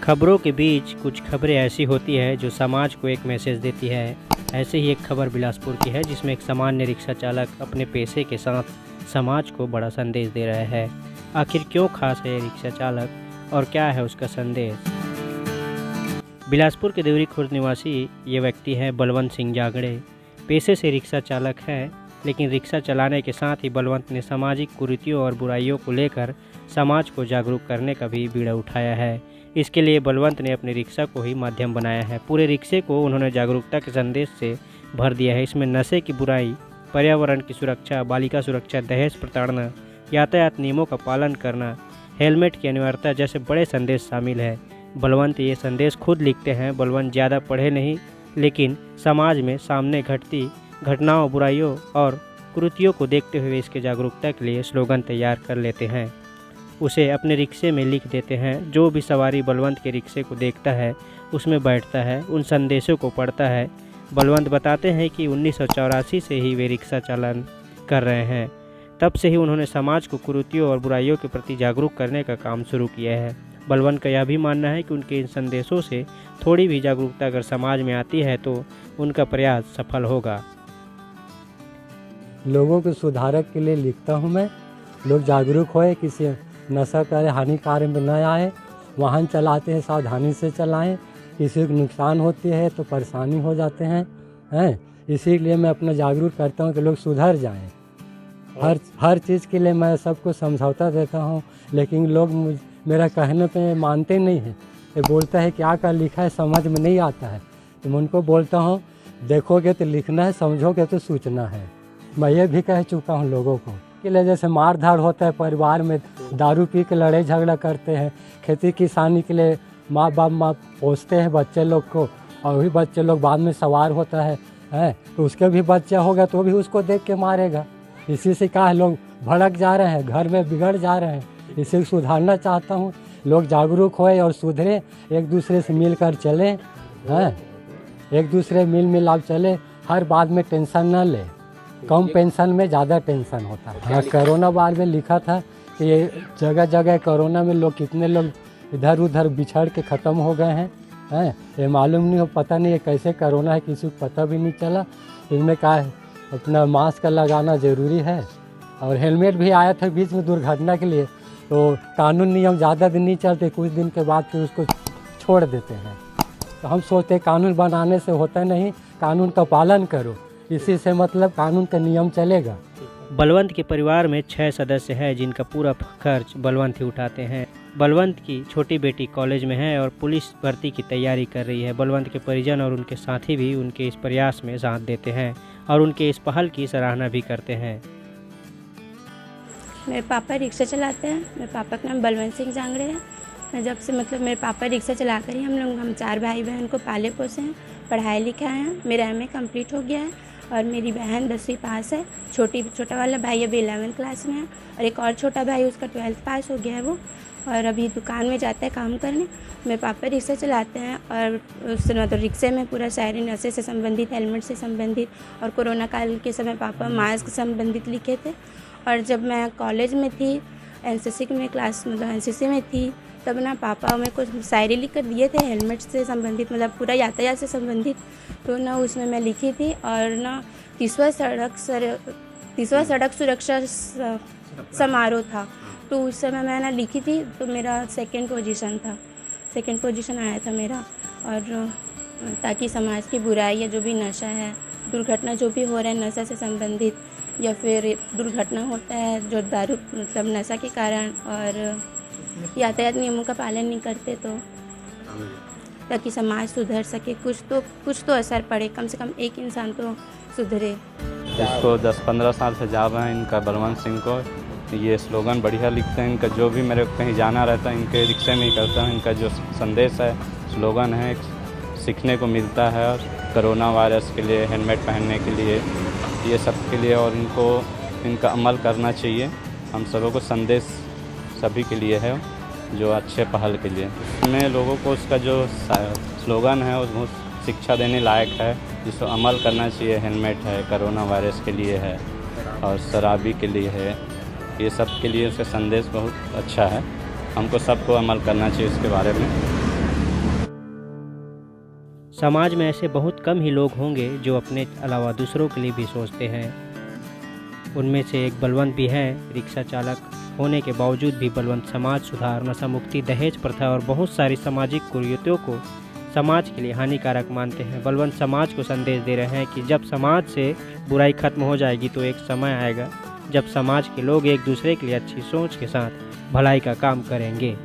खबरों के बीच कुछ खबरें ऐसी होती है जो समाज को एक मैसेज देती है। ऐसे ही एक खबर बिलासपुर की है जिसमें एक सामान्य रिक्शा चालक अपने पेशे के साथ समाज को बड़ा संदेश दे रहा है। आखिर क्यों खास है ये रिक्शा चालक और क्या है उसका संदेश? बिलासपुर के देवरी खुर्द निवासी ये व्यक्ति है बलवंत सिंह जागड़े। पेशे से रिक्शा चालक है, लेकिन रिक्शा चलाने के साथ ही बलवंत ने सामाजिक कुरीतियों और बुराइयों को लेकर समाज को जागरूक करने का भी बीड़ा उठाया है। इसके लिए बलवंत ने अपनी रिक्शा को ही माध्यम बनाया है। पूरे रिक्शे को उन्होंने जागरूकता के संदेश से भर दिया है। इसमें नशे की बुराई, पर्यावरण की सुरक्षा, बालिका सुरक्षा, दहेज प्रताड़ना, यातायात नियमों का पालन करना, हेलमेट की अनिवार्यता जैसे बड़े संदेश शामिल है। बलवंत ये संदेश खुद लिखते हैं। बलवंत ज़्यादा पढ़े नहीं, लेकिन समाज में सामने घटती घटनाओं, बुराइयों और कुरीतियों को देखते हुए इसके जागरूकता के लिए स्लोगन तैयार कर लेते हैं। उसे अपने रिक्शे में लिख देते हैं। जो भी सवारी बलवंत के रिक्शे को देखता है उसमें बैठता है, उन संदेशों को पढ़ता है। बलवंत बताते हैं कि 1984 से ही वे रिक्शा चालन कर रहे हैं। तब से ही उन्होंने समाज को कुरीतियों और बुराइयों के प्रति जागरूक करने का काम शुरू किया है। बलवंत का यह भी मानना है कि उनके इन संदेशों से थोड़ी भी जागरूकता अगर समाज में आती है तो उनका प्रयास सफल होगा। लोगों को सुधारक के लिए लिखता हूँ मैं। लोग जागरूक होए, किसी नशा करे, हानिकारक में न आए, वाहन चलाते हैं सावधानी से चलाएं। किसी को नुकसान होती है तो परेशानी हो जाते हैं। इसीलिए मैं अपना जागरूक करता हूँ कि लोग सुधर जाएं। हर चीज़ के लिए मैं सबको समझौता देता हूँ, लेकिन लोग मेरा कहने पे मानते नहीं हैं। ये बोलता है क्या क्या लिखा है समझ में नहीं आता है, तो मैं उनको बोलता हूँ देखोगे तो लिखना है, समझोगे तो सोचना है। मैं ये भी कह चुका हूँ लोगों को कि जैसे मार धाड़ होता है परिवार में, दारू पी के लड़ाई झगड़ा करते हैं, खेती किसानी के लिए माँ बाप पोसते हैं बच्चे लोग को, और वही बच्चे लोग बाद में सवार होता है तो उसके भी बच्चा होगा तो भी उसको देख के मारेगा। इसी से क्या है, लोग भड़क जा रहे हैं, घर में बिगड़ जा रहे हैं। इसे सुधारना चाहता हूँ। लोग जागरूक होए और सुधरे, एक दूसरे से मिल कर चलें। एक दूसरे मिल मिलाप चले, हर बात में टेंशन न ले। कम पेंशन में ज़्यादा टेंशन होता है। हाँ, कोरोना बार में लिखा था कि ये जगह जगह कोरोना में लोग कितने लोग इधर उधर बिछड़ के ख़त्म हो गए हैं। ये मालूम नहीं हो, पता नहीं है कैसे कोरोना है, किसी को पता भी नहीं चला। इनमें क्या है, अपना मास्क लगाना ज़रूरी है। और हेलमेट भी आया था बीच में दुर्घटना के लिए, तो कानून नियम ज़्यादा दिन नहीं चलते, कुछ दिन के बाद फिर उसको छोड़ देते हैं। तो हम सोचते कानून बनाने से होता नहीं, कानून का पालन करो, इसी से मतलब कानून का नियम चलेगा। बलवंत के परिवार में 6 सदस्य हैं जिनका पूरा खर्च बलवंत ही उठाते हैं। बलवंत की छोटी बेटी कॉलेज में है और पुलिस भर्ती की तैयारी कर रही है। बलवंत के परिजन और उनके साथी भी उनके इस प्रयास में साथ देते हैं और उनके इस पहल की सराहना भी करते हैं। मेरे पापा रिक्शा चलाते हैं। मेरे पापा का नाम बलवंत सिंह जांगड़े है। मैं जब से मेरे पापा रिक्शा चला कर ही हम 4 भाई बहन को पाले पोसे हैं, पढ़ाए लिखाए हैं। मेरा MA कंप्लीट हो गया है और मेरी बहन 10वीं पास है। छोटा वाला भाई अभी 11th क्लास में है और एक और छोटा भाई उसका 12th पास हो गया है वो, और अभी दुकान में जाता है काम करने। मेरे पापा रिक्शा चलाते हैं और उस तो रिक्शे में पूरा सारे नशे से संबंधित, हेलमेट से संबंधित और कोरोना काल के समय पापा मास्क संबंधित लिखे थे। और जब मैं कॉलेज में थी, NCC में क्लास NCC में थी, तब ना पापा मेरे को शायरी लिख कर दिए थे हेलमेट से संबंधित, मतलब पूरा यातायात से संबंधित। तो ना उसमें मैं लिखी थी और ना 30वां सड़क सुरक्षा समारोह था, तो उस समय मैं ना लिखी थी, तो मेरा सेकंड पोजीशन आया था मेरा। और ताकि समाज की बुराई या जो भी नशा है, दुर्घटना जो भी हो रहा है नशा से संबंधित, या फिर दुर्घटना होता है जो दारू मतलब नशा के कारण, और यातायात नियमों का पालन नहीं करते, तो ताकि समाज सुधर सके, कुछ तो असर पड़े, कम से कम एक इंसान तो सुधरे। इसको 10-15 साल से जा रहे हैं इनका बलवंत सिंह को। ये स्लोगन बढ़िया लिखते हैं। इनका जो भी मेरे कहीं जाना रहता है इनके रिक्शे में ही करता है। इनका जो संदेश है, स्लोगन है, सीखने को मिलता है। और कोरोना वायरस के लिए, हेलमेट पहनने के लिए, ये सब के लिए, और इनका अमल करना चाहिए। हम सबों को संदेश सभी के लिए है। जो अच्छे पहल के लिए। इसमें लोगों को उसका जो स्लोगन है वो शिक्षा देने लायक है, जिसको अमल करना चाहिए। हेलमेट है, कोरोना वायरस के लिए है और शराबी के लिए है, ये सब के लिए उसका संदेश बहुत अच्छा है। हमको सबको अमल करना चाहिए इसके बारे में। समाज में ऐसे बहुत कम ही लोग होंगे जो अपने अलावा दूसरों के लिए भी सोचते हैं। उनमें से एक बलवंत भी है। रिक्शा चालक होने के बावजूद भी बलवंत समाज सुधार, नशा मुक्ति, दहेज प्रथा और बहुत सारी सामाजिक कुरीतियों को समाज के लिए हानिकारक मानते हैं। बलवंत समाज को संदेश दे रहे हैं कि जब समाज से बुराई खत्म हो जाएगी तो एक समय आएगा जब समाज के लोग एक दूसरे के लिए अच्छी सोच के साथ भलाई का काम करेंगे।